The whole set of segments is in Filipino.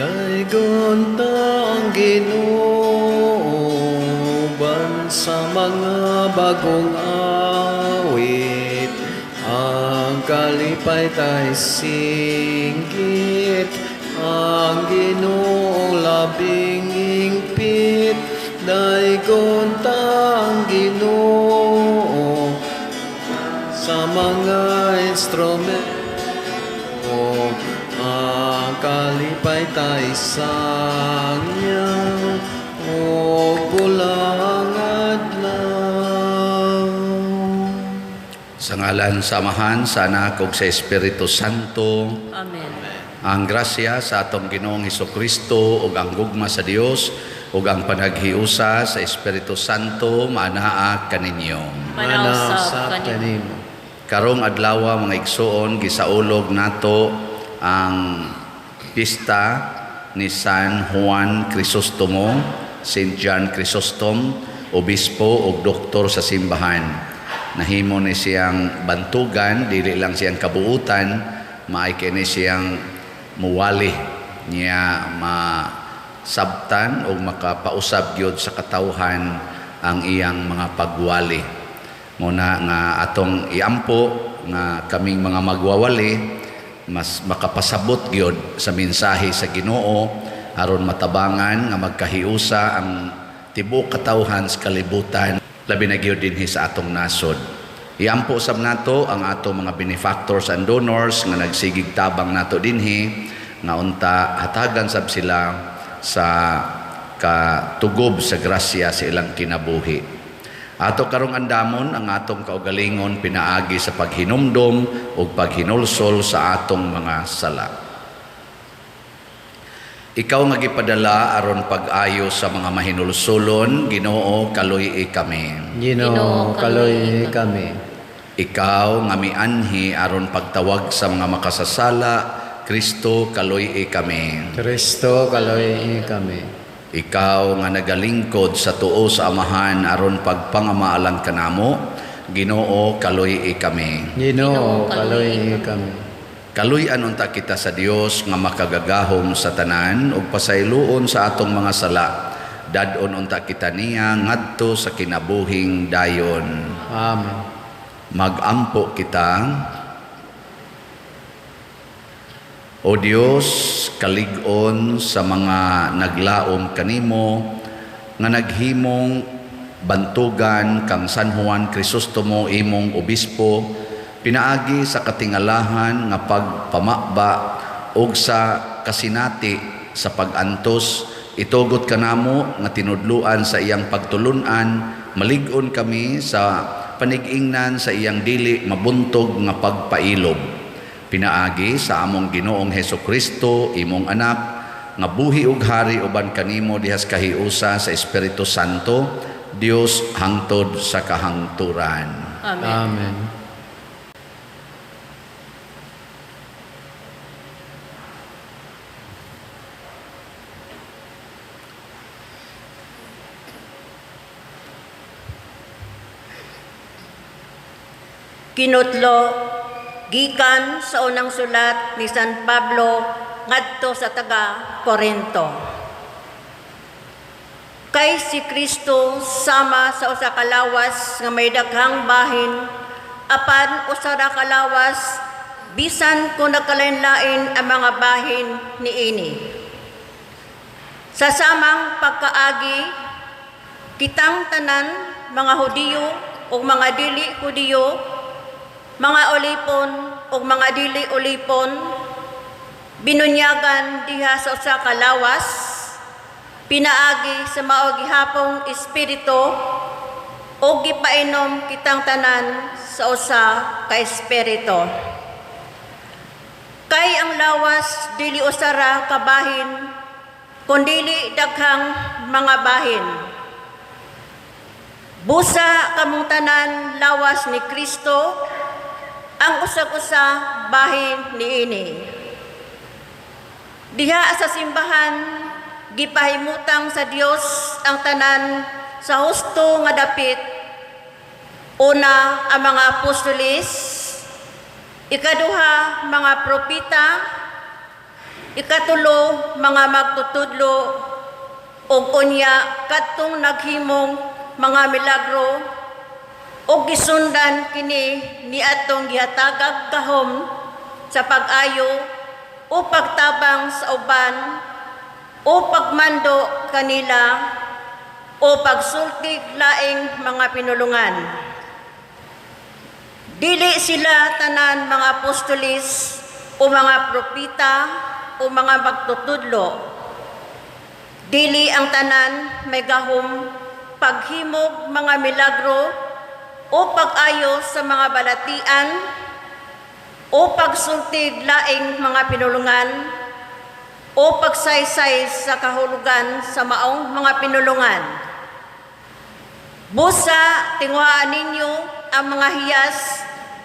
Daigon ta ang Ginoo sa mga bagong awit, ang kalipay tay singgit, ang Ginoo labing ingpit. Daigon ta ang Ginoo sa mga instrumento, ang kalipay tay sangyaw o bulang adlaw. Sa ngalan samahan sana kog sa Espiritu Santo. Amen. Ang grasya sa atong Ginoong Hesukristo ug ang gugma sa Dios ug ang panaghiusa sa Espiritu Santo manaa kaninyo. Manausap kanimo. Karong adlaw mga igsoon gisaulog nato ang pista ni San Juan Crisostomo, Saint John Chrysostom, obispo ug doktor sa simbahan. Nahimo ni siyang bantugan, dili lang siyang kabuutan, maay kini siyang muwali niya masabtan o makapausab gyud sa katawhan ang iyang mga pagwali. Muna nga atong iampo nga kaming mga magwawali mas makapasabot gyud sa mensahe sa Ginoo aron matabangan nga magkahiusa ang tibuok katawhan sa kalibutan labi na gyud dinhi sa atong nasod. Iampo sab nato ang atong mga benefactors and donors nga nagsigig tabang nato dinhi nga unta hatagan sab sila sa katugob sa grasya sa ilang kinabuhi. Ato karong andamon ang atong kaugalingon pinaagi sa paghinumdom o paghinulsol sa atong mga sala. Ikaw nga gipadala aron pag-ayo sa mga mahinulsolon, Ginoo kaluy kami. Ginoo kaluy kami. Ikaw nga mianhi aron pagtawag sa mga makasasala, Kristo kaluy kami. Kristo kaluy kami. Ikaw nga nagalingkod sa tuo sa Amahan aron pagpangamaalan kanamo, Ginoo kaluy kami. Ginoo kaluy kami. Kaluy-an unta kita sa Dios nga makagagahom sa tanan ug pasayloon sa atong mga sala. Dadon unta kita niya ngadto sa kinabuhing dayon. Amen. Magampo kita. O Dios, kalig-on sa mga naglaom kanimo nga naghimong bantugan kang San Juan Crisostomo imong obispo, pinaagi sa katingalahan nga pagpamakba ug sa kasinati sa pagantos, itugot kanamo nga tinudluan sa iyang pagtulunan, malig-on kami sa panigingnan sa iyang dili mabuntog nga pagpailob. Pinaagi sa among Ginoong Hesukristo, imong anak, nga buhi ug hari uban kanimo dihas kahiusa sa Espiritu Santo, Dios hangtod sa kahangturan. Amen. Amen. Kinutlo gikan sa unang sulat ni San Pablo ngadto sa taga Corinto. Kay si Kristo sama sa usa ka lawas nga may daghang bahin, apan usa ra ka lawas bisan kung nagkalain-lain ang mga bahin niini. Sa samang pagkaagi, kitang tanan mga Hudiyo o mga dili Hudiyo, mga ulipon o mga dili ulipon, binunyagan diha sa usa ka lawas, pinaagi sa mao gihapong espiritu o gipainom kitang tanan sa usa ka espiritu. Kay ang lawas dili usara ka bahin, kundili daghang mga bahin. Busa kamong tanan lawas ni Kristo, ang usag-usa bahin niini. Diha sa simbahan, gipahimutang sa Dios ang tanan sa husto nga dapit. Una, ang mga apostolis. Ikaduha, mga propita. Ikatulo, mga magtutudlo ug unya kadtong naghimong mga milagro ug gisundan kini ni atong gihatagag gahom sa pag-ayo o pagtabang sa uban o pagmando kanila o pagsultig laing mga pinulungan. Dili sila tanan mga apostolis o mga propita o mga magtutudlo. Dili ang tanan may gahom paghimog mga milagro o pag-ayo sa mga balatian o pagsultig laing mga pinulungan o pagsaysay sa kahulugan sa maong mga pinulungan. Busa, tinguhaan ninyo ang mga hiyas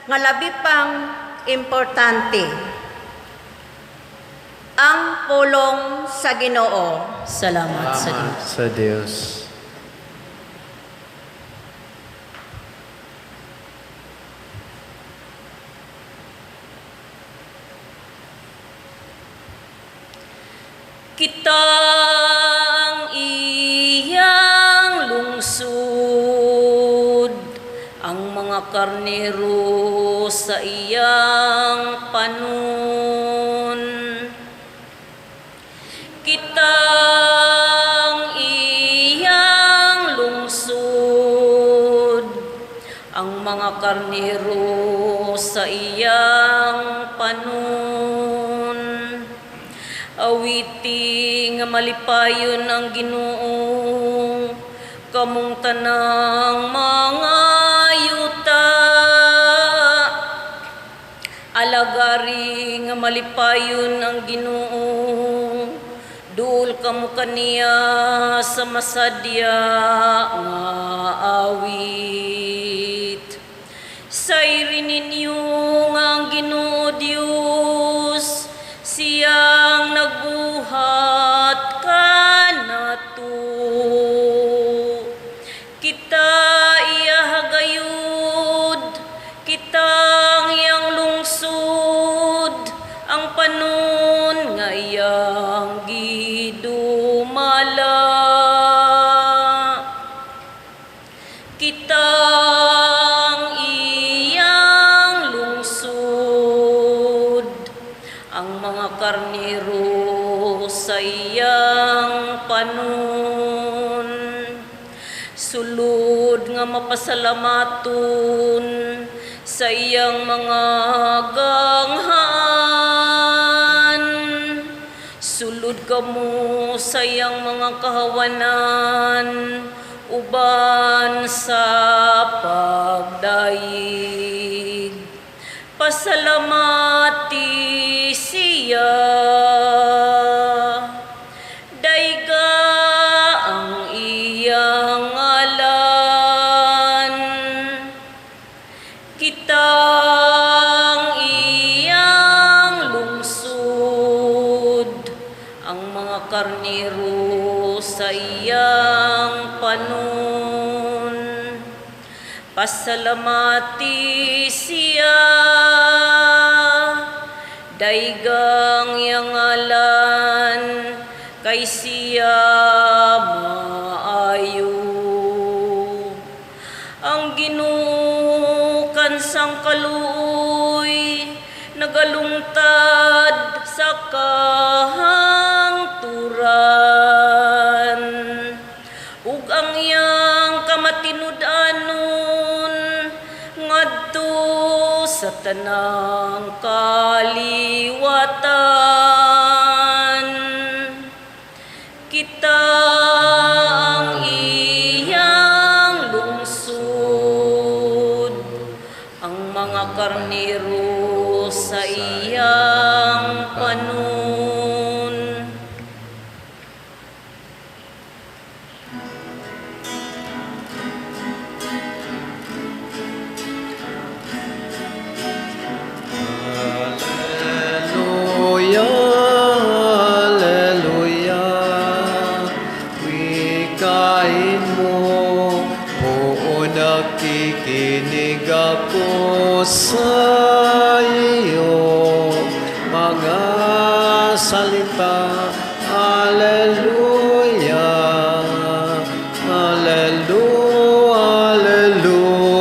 nga labi pang importante. Ang pulong sa Ginoo. Salamat sa Diyos. Sa Diyos. Kitang iyang lungsod, ang mga karnero sa iyang panon. Kitang iyang lungsod, ang mga karnero sa iyang panon. Awiti nga malipayon ang Ginoo, kamong tanang mga yuta. Alagari nga malipayon ang Ginoo, duol kamo kaniya sa masadya nga awit. Sayri ninyo nga ang Ginoo Dios, siyang nagbuhat kanato. Kita iya hagayud, kitang iyang lungsod, ang panon nga iyang gidumala. Kitang iyang lungsod, ang mga karnero sa iyang panon. Sulod nga mapasalamaton sa iyang mga ganghaan. Sulod kamo sa iyang mga kahawanan, uban sa pagdaig. Pasalamati siya, dayga ang iyang ngalan. Kitang iyang lungsod, ang mga karnero sa iyang panon. Pasalamati siya, daygang iyang ngalan, kay siya maayo. Ang Ginoo kansang kaluoy, nagalungtad sa kahangturan. Ug ang iyang kamatinud-anon, ngadto sa tanang kaliwatan. Kita ang iyang lungsod, ang mga karnero sa iyang panon. Alleluia, alleluia. Wikain mo, oo nakikinig ako sa iyo. mga salita. Alleluia, Alleluia, Alleluia.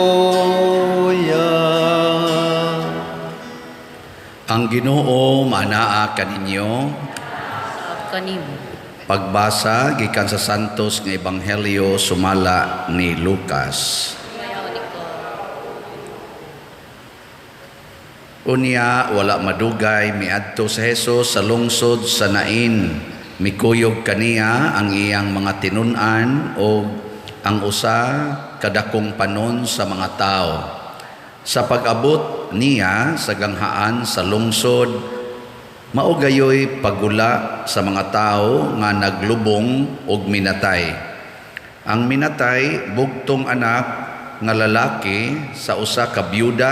Ang Ginoo manaa kaninyo. Kanimo. Pagbasa gikan sa santos nga ebanghelyo sumala ni Lucas. Mayaw ni ko. Unya wala madugay miadto sa Hesus sa lungsod sa Nain. Mikuyog kaniya ang iyang mga tinun-an o ang usa kadakong panon sa mga tao. Sa pag-abot niya sa ganghaan sa lungsod, maugayoy pagula sa mga tao nga naglubong og minatay. Ang minatay bugtong anak nga lalaki sa usa ka byuda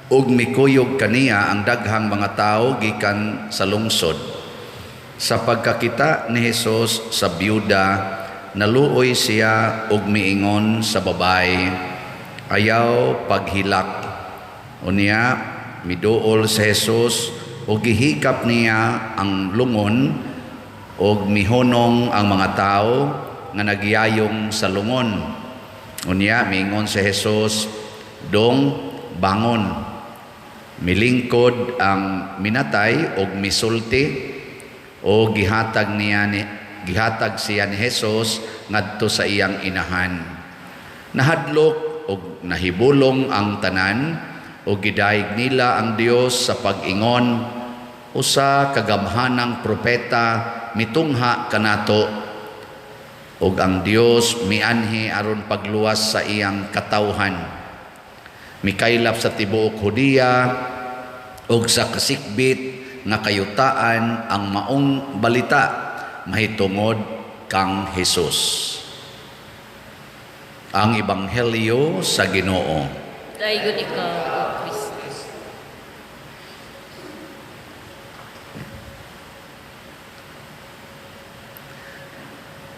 ug mikuyog kaniya ang daghang mga tao gikan sa lungsod. Sa pagkakita ni Hesus sa byuda, naluoy siya ug miingon sa babae, ayaw paghilak. Unya miduol sa Hesus ug gihikap niya ang lungon ug mihunong ang mga tao nga nagyayong sa lungon. Unya miingon sa Hesus, dong bangon. Milingkod ang minatay ug misulti o gihatag siya ni Hesus ngadto sa iyang inahan. Nahadlok ug nahibulong ang tanan o gidaig nila ang Dios sa pag-ingon, usa kagamhanang propeta mitungha kanato ug ang Dios mianhi aron pagluwas sa iyang katawhan. Mikaylap sa tibuok Hudiya ug sa kasikbit nga kayutaan ang maong balita mahitungod kang Hesus. Ang ebanghelyo sa Ginoo. Dayon ikaw, O Kristo.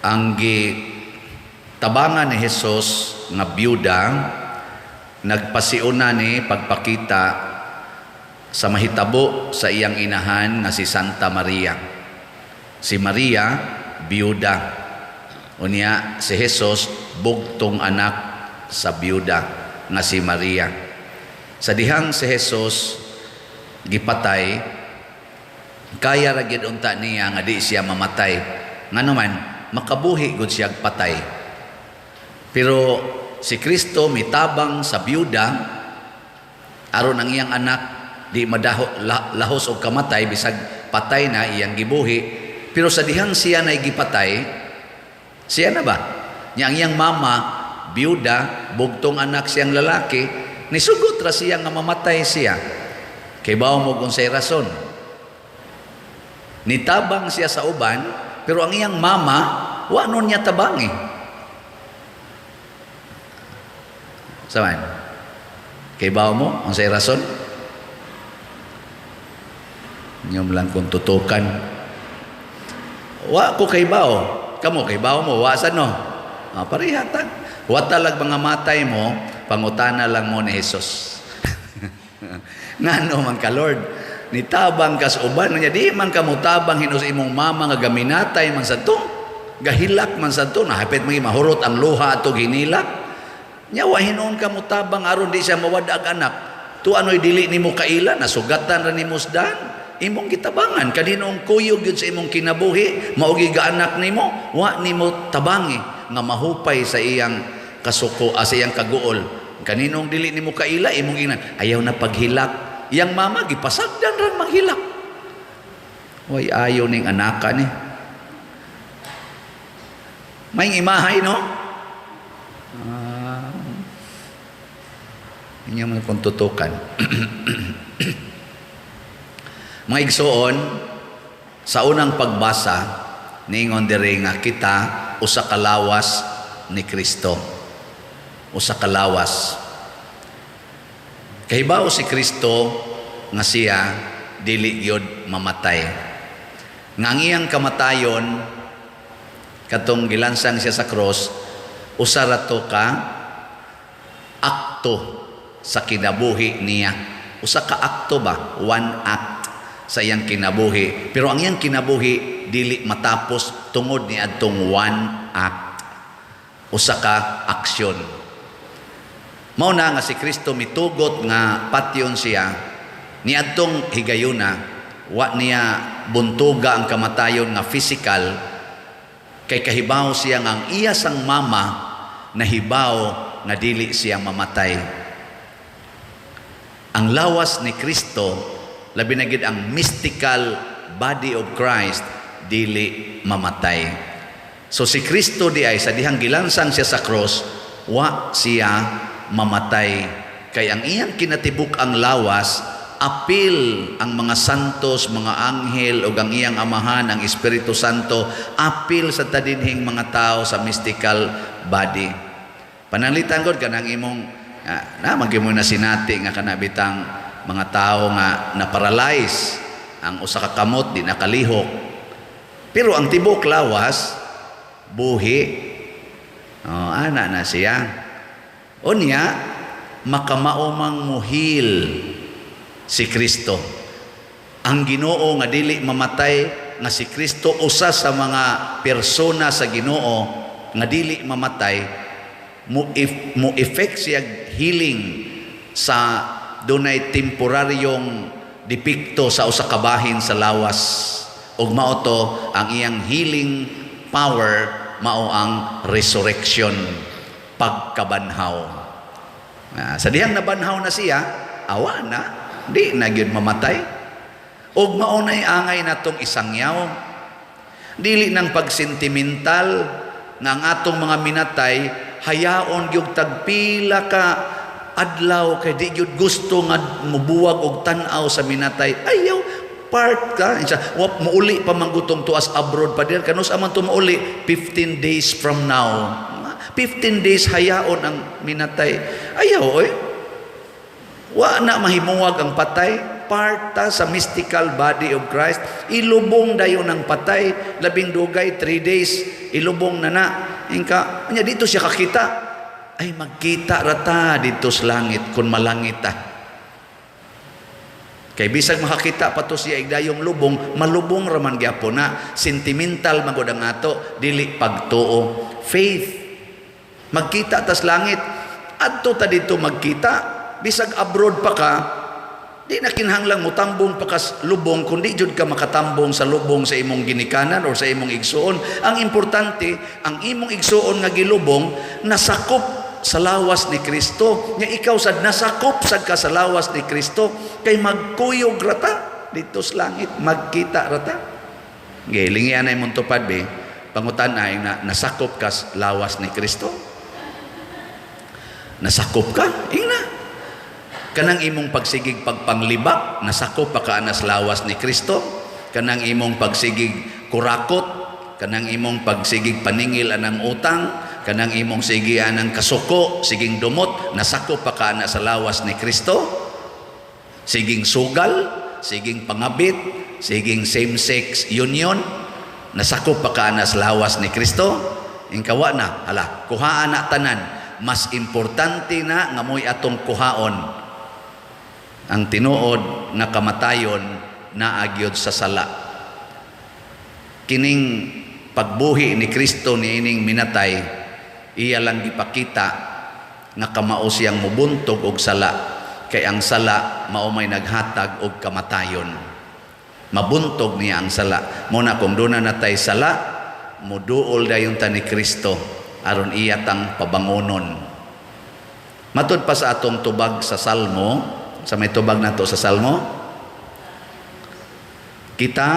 Ang tabangan ni Hesus nga byuda nagpasiuna ni pagpakita sa mahitabo sa iyang inahan nga si Santa Maria. Si Maria, byuda. Unya si Hesus, bugtong anak sa byuda nga si Maria. Sa dihang si Hesus gipatay, kaya ra gid unta niya nga di siya mamatay. Nganuman makabuhi gud siya patay. Pero si Kristo mitabang sa byuda aron ang iyang anak di lahos og kamatay bisag patay na iyang gibuhi. Pero sa dihang siya na gipatay, siya na ba? Nya ang iyang mama, byuda, bugtong anak siyang lalaki, nisugot ra siya nga mamatay siya. Kay bawo mo kung say rason. Nitabang siya sa uban, pero ang iyang mama, wa nun niya tabangi. Saman? Kay bawo mo kung say rason? Nyom lang kung tutukan. Wa ko kay bao. Kamo kay bao mo, wa sa no. Parihatan. Wa talag mga matay mo, pangutana lang mo ni Hesus. Ngano man ka Lord, nitabang kas uban niya di man ka mutabang hinus imong mama nga gaminatay man sa to. Gahilak man sa to, nahapit mga mahurot ang luha ato ginilak. Nya wa hinuon ka mutabang aron di siya mawadag anak. Tu ano'y dili nimo kaila, nasugatan ra nimo sdan. Imong gitabangan kaninong kuyog yun sa imong kinabuhi maugi ga anak nimo wa nimo tabangi nga mahupay sa iyang kasuko sa iyang kaguol kaninong dili nimo kaila imong inan ayaw na paghilak iyang mama gipasagdan ra maghilak way ayo ning anaka ni may imahay no inyo man kung tutukan mga igsoon, sa unang pagbasa, ningon diri nga kita usa ka lawas ni Kristo. Usa ka lawas. Kahibaw si Kristo nga siya dili gyud mamatay. Nga ang iyang kamatayon katong gilansang siya sa cross, usa ra to ka akto sa kinabuhi niya. Usa ka akto ba? One act. sa iyang kinabuhi. Pero ang iyang kinabuhi dili matapos tungod ni adtong one act. Usa ka aksyon. Mao na nga si Kristo mitugot nga patyon siya ni adtong higayuna, wa niya buntuga ang kamatayon nga physical, kay kahibaw siya nga ang iya sang mama nahibaw nga dili siya mamatay. Ang lawas ni Kristo, labi na gid ang mystical body of Christ, dili mamatay. So si Kristo di ay sa dihang gilansang siya sa cross, wa siya mamatay. Kay ang iyang kinatibuk ang lawas, apil ang mga santos, mga anghel o ang iyang amahan, ang Espiritu Santo, apil sa tadinhing mga tao sa mystical body. Panalitan ko kanang imong magimo na sinati nga kanabitang mga tao nga na-paralyze, ang usa ka kamot di nakalihok. Pero ang tibok lawas buhi. Ana na siya. Unya makamaumang muhil si Kristo. Ang Ginoo nga dili mamatay nga si Kristo, usa sa mga persona sa Ginoo nga dili mamatay, mo effect siya healing sa dunay temporaryong depikto sa usa ka bahin sa lawas. Ug mao to ang iyang healing power, mao ang resurrection, pagkabanhaw. Sa dihang nabanhaw na siya, awa na, di na gyud mamatay. Og maunay angay natong isangyaw. Dili nang pagsentimental nga ang atong mga minatay hayaon gyud tagpila ka adlaw kay di gyud gusto nga mubuwag og tan-aw sa minatay. Ayaw part ka isa wa muuli pa manggutong tuas abroad pa der kanus aman to mauli 15 days from now. 15 days hayaon ang minatay. Ayaw oy. Wa na mahimuwag ang patay. Parta sa mystical body of Christ. Ilubong dayon ang patay. Labing dugay, 3 days. Ilubong na na. Ingka, dito siya kakita. Ay, magkita rata dito sa langit kung malangit Kay bisag makakita pa to siya igdayong lubong, malubong raman gyapon na. Sentimental magod ang ato, dili pagtuo. Faith. Magkita tas langit. Adto ta dito magkita. Bisag abroad pa ka, di na kinahanglang mutambong pakas lubong, kundi jud ka makatambong sa lubong sa imong ginikanan o sa imong igsuon. Ang importante, ang imong igsuon nga gilubong nasakop sa lawas ni Kristo. Nya ikaw sad nasakop sad ka sa lawas ni Kristo, kay magkuyog rata dito sa langit, magkita rata. Gilingi anay mong tupad be, pangutan ay na nasakop ka sa lawas ni Kristo. Nasakop ka, ingna. Kanang imong pagsigig pagpanglibak, nasakop pa ka anas lawas ni Kristo. Kanang imong pagsigig kurakot, kanang imong pagsigig paningil anang utang, kanang imong sige anang kasuko, siging dumot, nasakop pa ka anas lawas ni Kristo. Siging sugal, siging pangabit, siging same-sex union, nasakop pa ka anas lawas ni Kristo. Ingkawa na, hala, kuhaan na tanan. Mas importante na nga mo'y atong kuhaon ang tinuod nga kamatayon na agyod sa sala. Kining pagbuhi ni Kristo ni ining minatay, iya lang gipakita nga kamao siyang mubuntog og sala, kay ang sala mao may naghatag og kamatayon. Mabuntog niya ang sala. Muna kung doon na natay sala, muduol dayon ta ni Kristo aron iya tang pabangonon. Matud pa sa atong tubag sa Salmo, sa may tubag nato sa Salmo, kita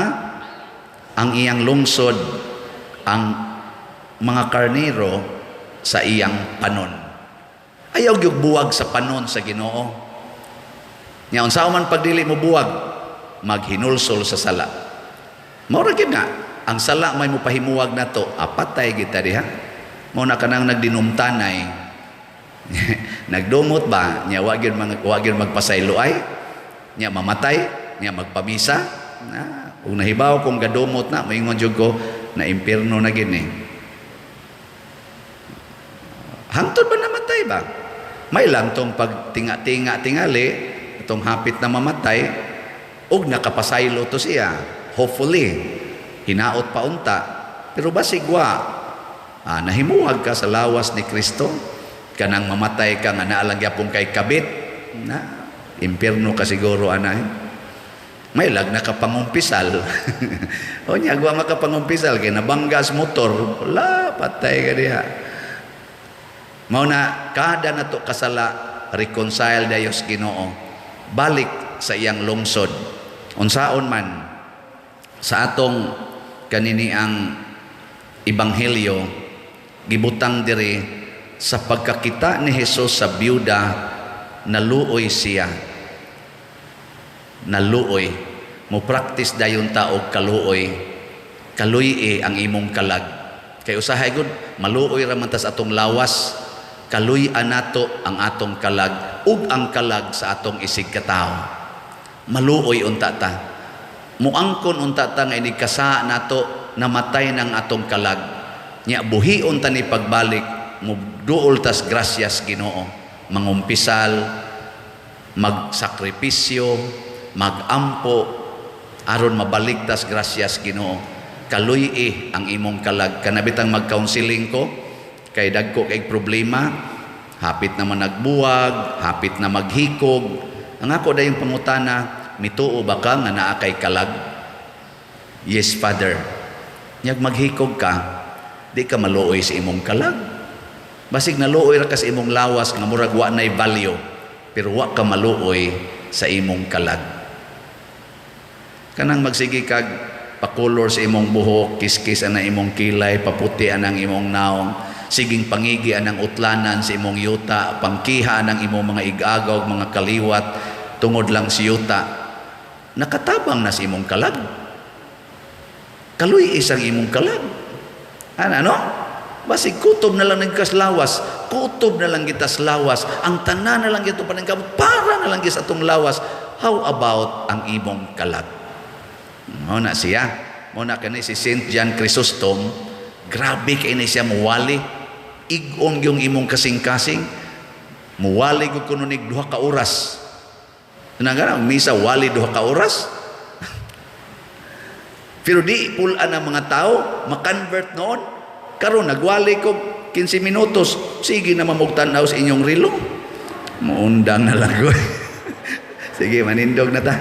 ang iyang lungsod, ang mga karnero sa iyang panon. Ayaw gyud buwag sa panon sa Ginoo. Nya unsa man pagdili mo buwag, maghinulsol sa sala. Mao ra gyud nga ang sala may mopahimuwag nato, apatay kita diha. Mao na kanang nagdinumtanay. Nagdumot ba nya wa gyud magpasayloay, nya mamatay, nya magpamisa. Kung nahibaw kung gadumot na, moingon jud ko na impierno na gini. Hangtod ba namatay ba? May lang tong pagtinga-tinga tingali, itong hapit na mamatay, ug nakapasaylo to siya. Hopefully, hinaot pa unta. Pero basig nahimuhag ka sa lawas ni Kristo, kanang mamatay ka nga naalang yapon kay kabit, na impierno ka siguro anay. May lag nakapangumpisal. O niya, gwa makapangumpisal, kaya nabanggas motor, wala, patay ka diha. Mauna, kada na to kasala, reconcile dayos Ginoo, balik sa iyang lungsod. Unsaon man, sa atong kanini ang Ebanghelyo, gibutang diri sa pagkakita ni Jesus sa byuda, naluoy siya. Naluoy. Mo practice dayon taog kaluoy. Kaluy ang imong kalag. Kay usahay gud, maluoy ra man ta sa atong lawas, kaluy nato ang atong kalag ug ang kalag sa atong isig katawo. Maluoy unta ta. Muangkon unta ta nga inikasa nato namatay ng atong kalag. Nya buhion ta ni pagbalik, muduol tas gracias Ginoo. Mangumpisal, magsakripisyo, magampo aron mabaligtas gracias Ginoo. Kaluy ang imong kalag. Kanabitang mag-counseling ko kay dagko kay problema, hapit na managbuwag, hapit na maghikog. Ang ako dayong pangutana, mituo ba ka nga naa kay kalag? Yes, Father. Nyag maghikog ka, di ka maluoy sa imong kalag. Basig naluoy ra ka sa imong lawas nga murag wa nay value, pero wa ka maluoy sa imong kalag. Kanang magsige kag pakulor sa imong buhok, kiskis ang imong kilay, paputi ang imong naong, siging pangigi ang utlanan sa imong yuta, pangkiha ang imong mga igagaw, mga kaliwat, tungod lang si yuta, nakatabang na sa imong kalag. Kaluy isang imong kalag. Ano? Basig kutob na lang nagkaslawas, kutob na lang gitas lawas, ang tanan na lang gito panangkamot, para na lang gis atong lawas. How about ang imong kalag? Muna siya, muna kani si Saint John Chrysostom, grabe kay ni siya muwali, igong yung imong kasing-kasing, muwali ko kununig duha ka oras. Nangara misa wali duha ka oras. Pero di pulaan ang mga tao makonvert noon. Karon nagwali ko 15 minutos, sige na mamugtanaw sa inyong rilo. Muundang na lang ko. Sige, manindog na ta.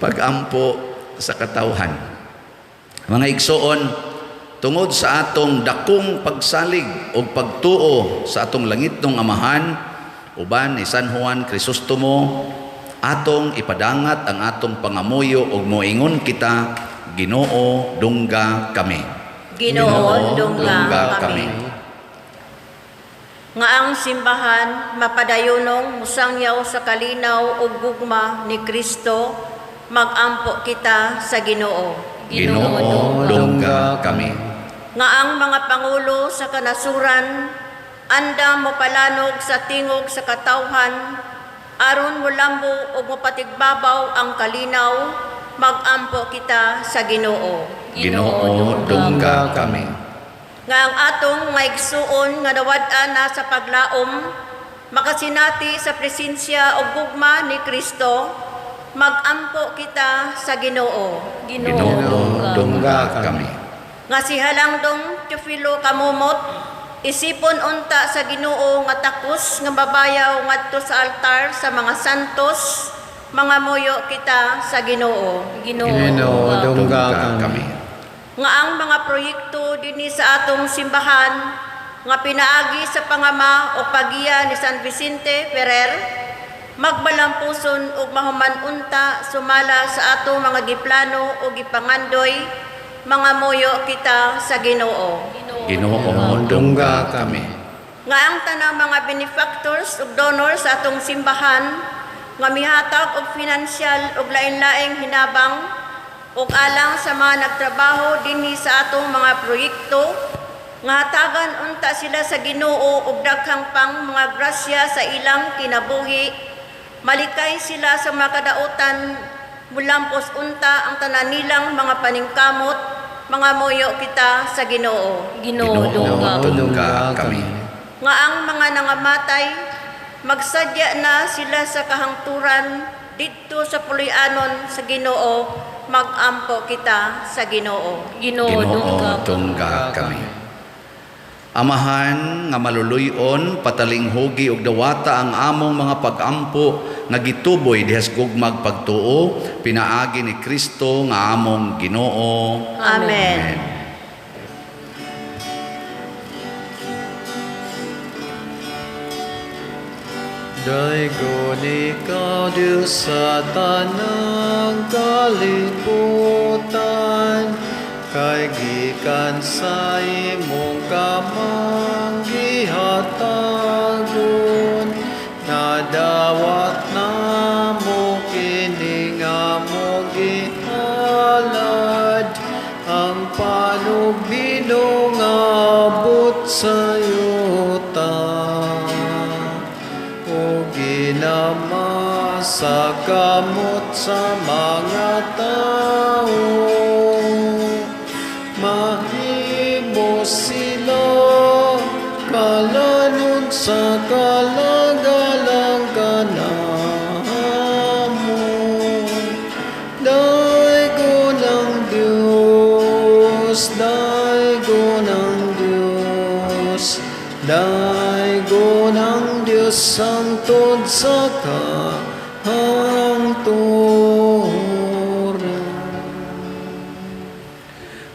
Pag-ampo sa katawhan. Mga igsoon, tungod sa atong dakong pagsalig o pagtuo sa atong langitnong amahan, uban ni San Juan Crisostomo, atong ipadangat ang atong pangamuyo ug moingon kita, Ginoo dungga kami. Ginoo dungga kami. Nga ang simbahan mapadayunong musangyaw sa kalinaw ug gugma ni Kristo, magampo kita sa Ginoo. Ginoo dungga kami. Nga ang mga pangulo sa kanasuran anda mo palanog sa tingog sa katawhan, aron mo lambo ug mopatigbabaw ang kalinaw, magampo kita sa Ginoo. Ginoo dungga kami. Nga ang atong maigsuon nga nawad-an na sa paglaom, makasinati sa presensya o gugma ni Kristo, magampo kita sa Ginoo. Ginoo dungga kami. Nga si Halangdong Teofilo Kamumot, isipon unta sa Ginoo nga takos nga babayaw ngadto sa altar sa mga santos, mga muyo kita sa Ginoo. Ginoo dungga kami. Nga ang mga proyekto dinhi sa atong simbahan nga pinaagi sa pangama o pagiya ni San Vicente Ferrer, magbalampuson ug mahuman unta sumala sa atong mga giplano o gipangandoy, mga muyo kita sa Ginoo. Ginoo dungga kami. Nga ang tanang mga benefactors ug donors sa atong simbahan nga mihatag og financial ug lain-laing hinabang ug alang sa mga nagtrabaho dinhi sa atong mga proyekto, nga hatagan unta sila sa Ginoo ug daghang pang mga grasya sa ilang kinabuhi, malikay sila sa mga kadautan, mulampos unta ang tanan nilang mga paningkamot, mga muyo kita sa Ginoo. Ginoo dungga kami. Nga ang mga nangamatay, magsadya na sila sa kahangturan, didto sa pulianon sa Ginoo, magampo kita sa Ginoo. Ginoo, Ginoo, tungga kami. Amahan nga maluluyon, pataling hugi ug dawata ang among mga pagampo nga gituboy dihas gugmag pagtuo, pinaagi ni Kristo nga among Ginoo. Amen. Daigon ikaw, Diyos sa tanang kalibutan, kay gikan sa imong kamanggihatagod, nadawat na mo kini nga mo gihalad, ang panubino nga abot sa yuta. Ginama sa kamot sa mga tao, mahimo sila kalanod sa kalagalang kanamo. Daigo ng Diyos, daigo ng Diyos, daigo ng Diyos sangtod sa kahangturan.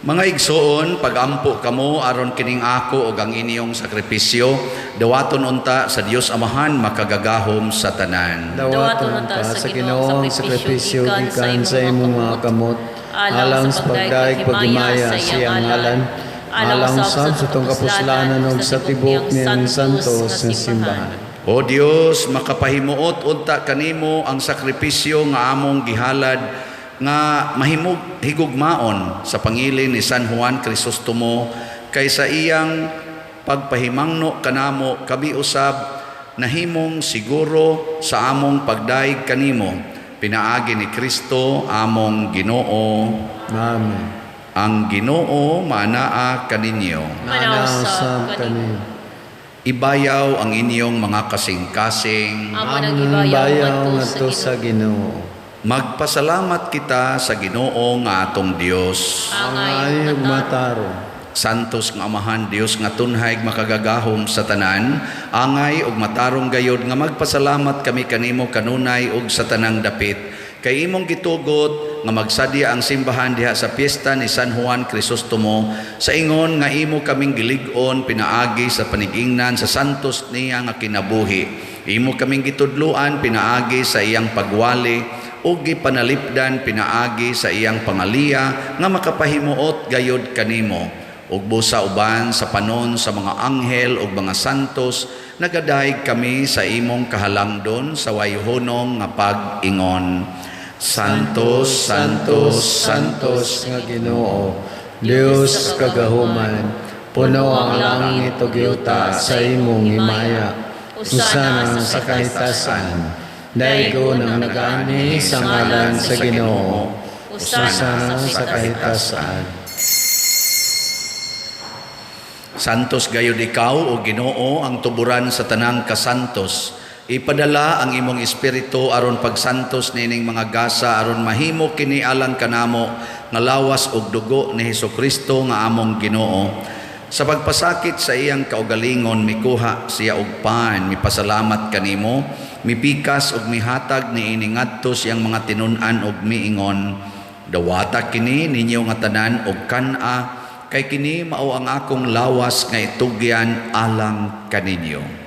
Mga igsoon, pagampo kamo aron kining ako ug ang inyong sakripisyo, dawaton unta sa Dios Amahan makagagahom sa tanan. Dawaton pa sa Ginoong sakripisyo gikan sa imong mga kamot, alang sa pagdaig pagimaya siyang ngalan, alang sa sutong kapuslanan ug sa tibok niyang santos nga simbahan. O Dios, makapahimuot unta kanimo ang sakripisyo nga among gihalad nga mahimog higugmaon sa pangilin ni San Juan Crisostomo, kaysa iyang pagpahimangno kanamo kabi usab nahimong siguro sa among pagdaig kanimo, pinaagi ni Kristo among Ginoo. Amen. Ang Ginoo manaa kaninyo. Manasab kami. Ibayaw ang inyong mga kasing-kasing. Amo nang Amon ibayaw bayaw ngadto ngadto sa sa Ginoo. Magpasalamat kita sa Ginoo nga atong Dios. Angay ug mataro. Santos nga Amahan Dios nga tunhay makagagahom sa tanan, angay ug matarong gayod nga magpasalamat kami kanimo kanunay ug sa tanang dapit. Kay imong gitugot nga magsadya ang simbahan diha sa piyesta ni San Juan Crisostomo, sa ingon nga imo kaming gilig-on pinaagi sa panigingnan sa santos niya nga kinabuhi. Imo kaming gitudluan pinaagi sa iyang pagwali ug gipanalipdan pinaagi sa iyang pangaliya nga makapahimuot gayod kanimo. Ug busa uban sa panon sa mga anghel ug mga santos, nagadaig kami sa imong kahalangdon sa wayhunong nga pag-ingon. Santos, Santos, Santos nga Ginoo, Dios kagahuman, puno ang langit ug yuta sa imong himaya. Usana sa kahitasan, daigo nang nagani sa ngalan sa Ginoo. Usana sa kahitasan. Santos gayud ikaw o Ginoo ang tuburan sa tanang kasantos. Ipadala ang imong espiritu aron pagsantos nining mga gasa aron mahimo kini alang kanamo nga lawas og dugo ni Hesukristo nga among Ginoo. Sa pagpasakit sa iyang kaugalingon mikuha siya og pan, mipasalamat kanimo, mipikas og mihatag niini ngadto siyang mga tinun-an og miingon. Dawata kini ninyo nga tanan og kan-a, kay kini mao ang akong lawas nga itugyan alang kaninyo.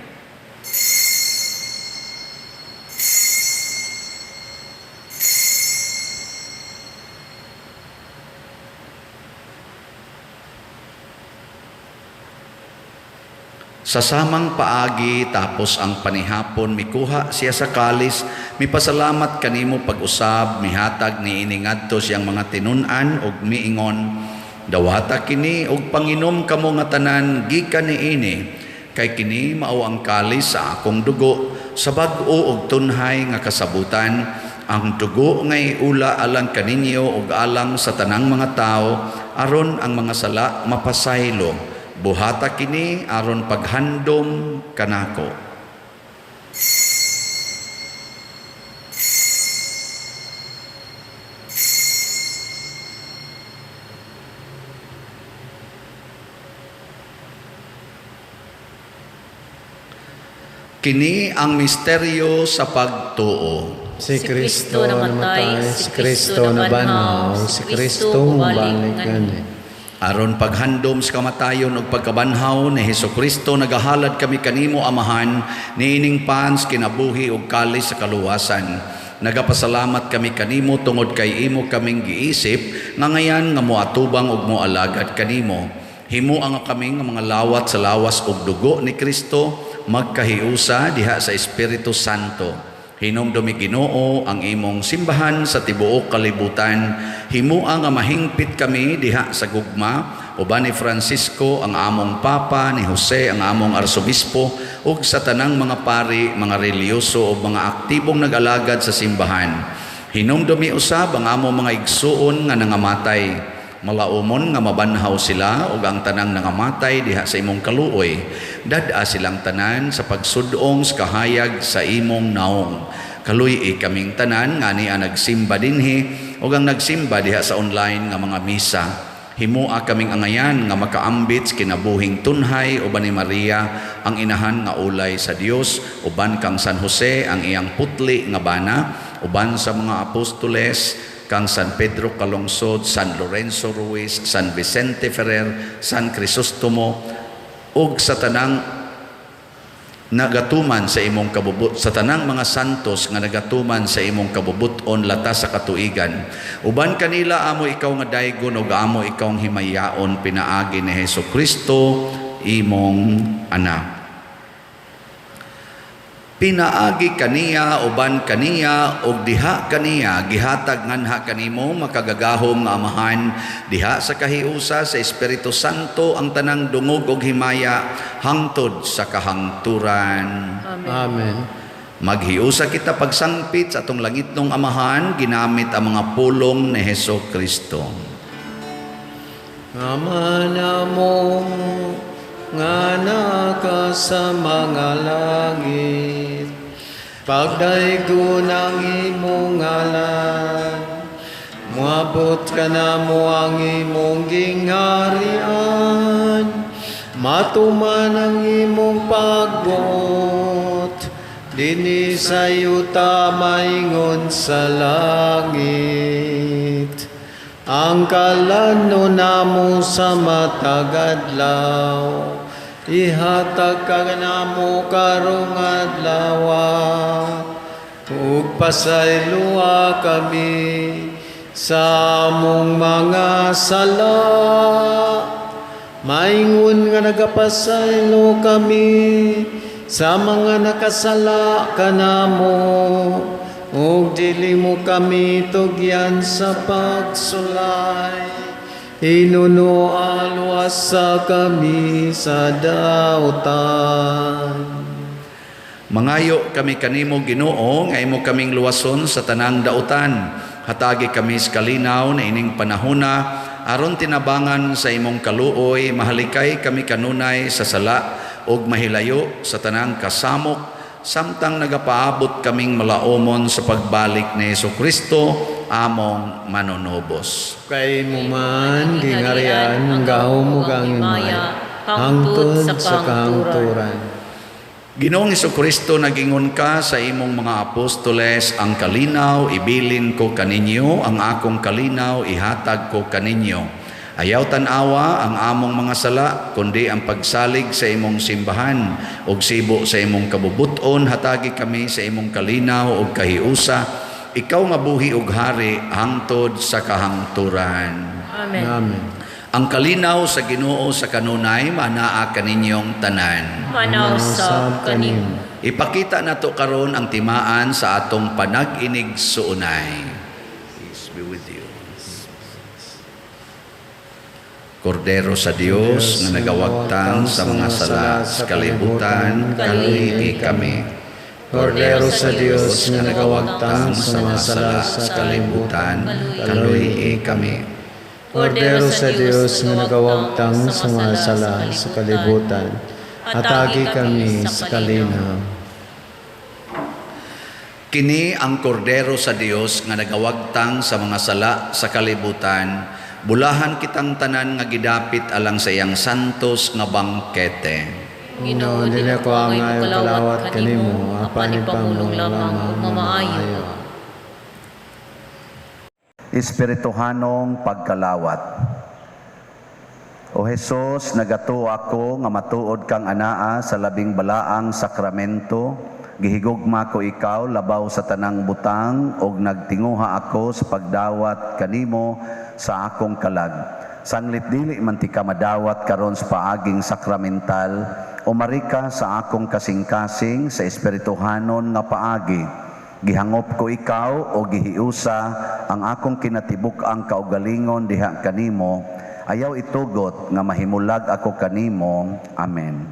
Sa samang paagi tapos ang panihapon mikuha siya sa kalis, mipasalamat kanimo pag-usab, mihatag niini ngadto siyang mga tinun-an og miingon. Dawata kini og panginom kamo nga tanan gikan niini, kay kini mao ang kalis sa akong dugo, sa bag-o og tunhay nga kasabutan, ang dugo nga iula alang kaninyo og alang sa tanang mga tao, aron ang mga sala mapasaylo. Buhata kini aron paghandom kanako. Kini ang misteryo sa pagtuo. Si Kristo namatay, si Kristo nabanhaw, si Kristo mubalikan. Aron paghandom sa kamatayon ug pagkabanhaw ni Hesukristo nagahalad kami kanimo Amahan niining pans kinabuhi ug kalis sa kaluwasan. Nagapasalamat kami kanimo tungod kay imo kaming giisip nga ngayan nga moatubang ug moalagad kanimo. Himo ang kaming mga lawat sa lawas ug dugo ni Kristo magkahiusa diha sa Espiritu Santo. Hinumdumi Ginoo ang imong simbahan sa tibuok kalibutan. Himua nga mahingpit kami diha sa gugma uban ni Francisco ang among papa, ni Jose ang among arsobispo ug sa tanang mga pari, mga reliyoso ug mga aktibong nag-alagad sa simbahan. Hinumdumi usab ang among mga igsuon nga nangamatay. Malaumon nga mabanhaw sila ug ang tanang nangamatay diha sa imong kaluoy. Dad-a silang tanan sa pagsudong sa kahayag sa imong naong. Kaluy kaming tanan nga niya nagsimba dinhi ug ang nagsimba diha sa online nga mga misa. Himua kaming angayan nga makaambit kinabuhing tunhay uban ni Maria ang inahan nga ulay sa Dios, uban kang San Jose ang iyang putli nga bana, uban sa mga apostoles kang San Pedro Calungsod, San Lorenzo Ruiz, San Vicente Ferrer, San Crisostomo ug sa tanang nagatuman sa imong kabubut, sa tanang mga santos nga nagatuman sa imong kabubuton latas sa katuigan. Uban kanila amo ikaw nga daygon ug amo ikaw ang himayaon pinaagi ni Hesukristo imong anak. Pinaagi kaniya uban kaniya ug diha kaniya gihatag nganha kanimo makagagahom nga Amahan diha sa kahiusa sa Espiritu Santo ang tanang dungog ug himaya hangtod sa kahangturan. Amen. Maghiusa kita pagsangpit sa atong langitnong Amahan ginamit ang mga pulong ni Hesukristo. Ama namong nga naka sa mga langit, pagdaygon ang imong ngalan, moabot ka na mo ang imong gingharian, matuman ang imong pagbuot, dinhi sa yuta maingon sa langit. Ang kalano namo sa matagadlaw, ihatag ka namo karong adlaw, ug pasayloa kami sa among mga sala. Maingon nga nagapasaylo kami sa mga nakasala kanamo, ug dili mo kami tugyan sa pagsulay, inuno alwas sa kami sa dautan. Mangayo kami kanimo Ginoo nga imo kaming luwason sa tanang dautan. Hatagi kami sa kalinaw na ining panahona aron tinabangan sa imong kaluoy, mahalikay kami kanunay sa sala ug mahilayo sa tanang kasamok samtang nagapaabot kaming malaomon sa pagbalik ni Hesukristo among manunubos. Kay mo man gingarian gahom ug ang himaya hangtod sa kahangturan. Ginoong Hesukristo, nagingon ka sa imong mga apostoles, ang kalinaw ibilin ko kaninyo, ang akong kalinaw ihatag ko kaninyo. Ayaw tanawa ang among mga sala, kundi ang pagsalig sa imong simbahan, ug sibo sa imong kabubuton, hatagi kami sa imong kalinaw ug kahiusa, ikaw nga buhi ug hari, hangtod sa kahangturan. Amen. Amen. Ang kalinaw sa Ginoo sa kanunay, manaa kaninyong tanan. Manaw sa kanim. Ipakita nato karon ang timaan sa atong panag-inig suunay. Peace be with you. Kordero sa Dios na nagawagtang sa mga sala sa kalibutan, kaluhi kami. Kordero sa Dios na nagawagtang sa mga sala sa kalibutan, kaluhi kami. Kordero sa Dios na nagawagtang sa mga sala sa kalibutan, hatagi kami sa kalinaw. Kini ang kordero sa Dios nga nagawagtang sa mga sala sa kalibutan, bulahan kitang tanan nga gidapit alang sa iyang santos nga bangkete. Ginoo, dili ko ang ngayon palawat kanimo, apan ipamulong lamang ug mamaayo. Espirituhanong pagkalawat. O Jesus, nagato ako nga matuod kang anaa sa labing balaang sakramento. Gihigugma ko ikaw labaw sa tanang butang ug nagtinguha ako sa pagdawat kanimo sa akong kalag. Sanglit dili man ti ka madawat karon sa paaging sakramental, umari ka sa akong kasing-kasing sa espirituhanon nga paagi. Gihangop ko ikaw o gihiusa ang akong kinatibuk-ang kaugalingon diha kanimo. Ayaw itugot nga mahimulag ako kanimo. Amen.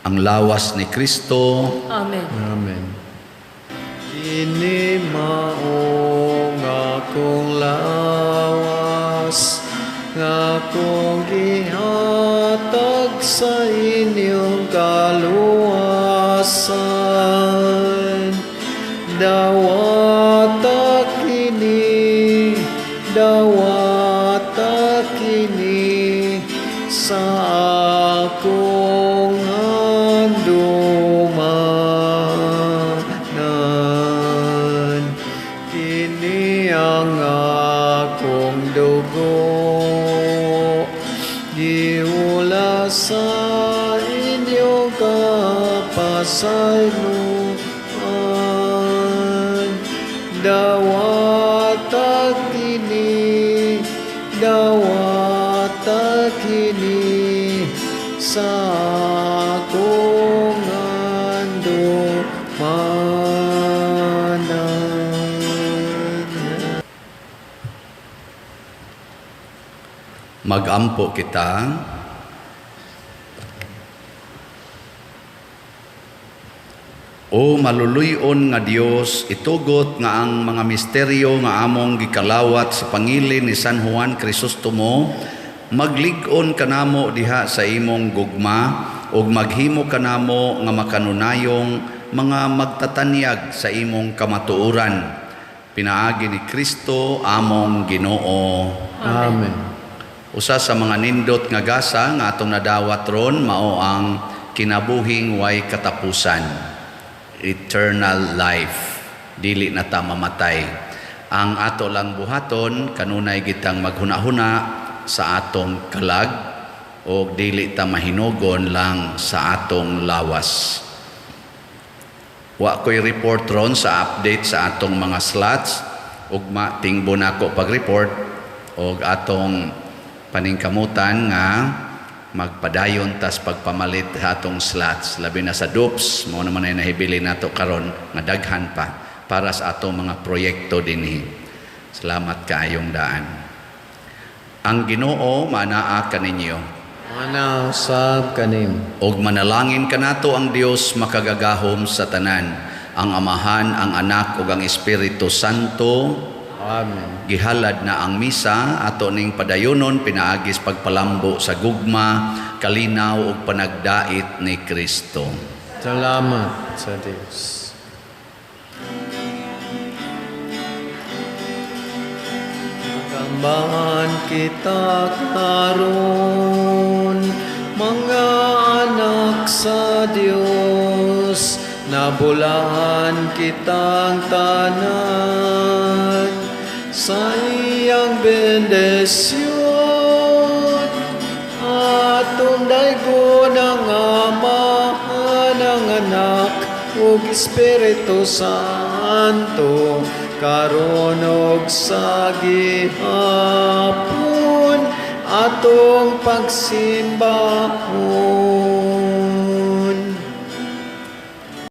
Ang lawas ni Kristo. Amen. Amen. Kini maong akong lawas, nga akong gihatag sa inyong kaluwasan. Dawata kini sa akong handumanan. Kini ang akong dugo, giula sa inyong kapasayloan. Dawata kini sa akong handumanan. Magampo kita. O maluluyon nga Dios, itugot nga ang mga misteryo nga among gikalawat sa pangilin ni San Juan Crisostomo, maglig-on kanamo diha sa imong gugma ug maghimo kanamo nga makanunayong mga magtatanyag sa imong kamatuoran. Pinaagi ni Kristo among Ginoo. Amen. Usa sa mga nindot nga gasa nga atong nadawat ron mao ang kinabuhing way katapusan. Eternal life. Dili na ta mamatay. Ang ato lang buhaton kanunay gitang maghuna-huna sa atong kalag o dili ta mahinugon lang sa atong lawas. Wa ko'y report ron sa update sa atong mga slots ugma tingbo nako pag-report og atong paningkamutan nga magpadayon tas pagpamalit atong slots labi na sa DOPS mo naman ay nahibili nato karon nga daghan pa para sa atong mga proyekto dinhi. Salamat kaayong daan. Ang Ginoo manaa kaninyo. Mana usab kanim. Og manalangin kanato ang Dios makagagahom sa tanan, ang Amahan, ang Anak ug ang Espiritu Santo. Amen. Gihalad na ang misa ato ning padayonon pinaagis pagpalambo sa gugma, kalinaw ug panagdait ni Kristo. Salamat sa Dios. Kambahan kita karon, mga anak sa Dios, nabulahan kitang tanan sa iyang bendisyon. Atong daygon ang Ama, ang Anak ug Espiritu Santo, karon ug sa gihapon atong pagsimbahon.